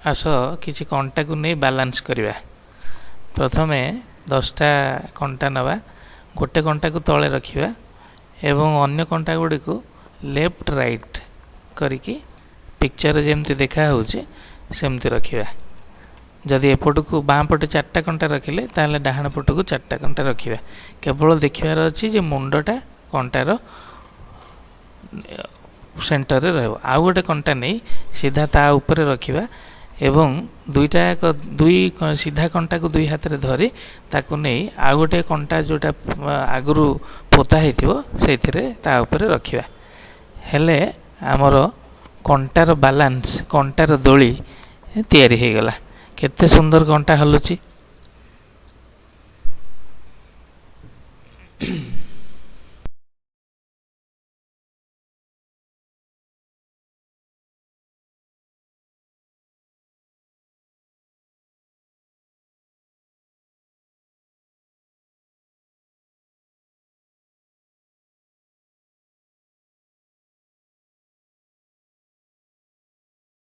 आस किसी कंटा को नहीं बैलेंस करवा। प्रथमे 10टा कंटा नवा, गोटे कंटा को तले रखिबा एवं अन्य कंटा गुडी को लेफ्ट राइट करिकी पिक्चर जेमती देखा होउची सेमती रखिबा। जदि एपट को बाँ पटे 4टा कंटा रखिले ताले डाहाण पट को 4टा कंटा रखिबा। केवल देखिबार अछि जे मुंडटा कंटार सेंटर रे रहबो। आउ गोटे कंटा नहीं सीधा ता ऊपर रखिबा एवं दुई सीधा कंटा को दुई हाथ रे धरी ताकू नहीं आउ गोटे कंटा जोटा आगुरु पोता हेतिबो सेथिरे ता ऊपर रखिबा। हेले हमर कंटार बैलेंस कंटार दोली तैयारी हे गला। केते सुंदर कंटा हलुची।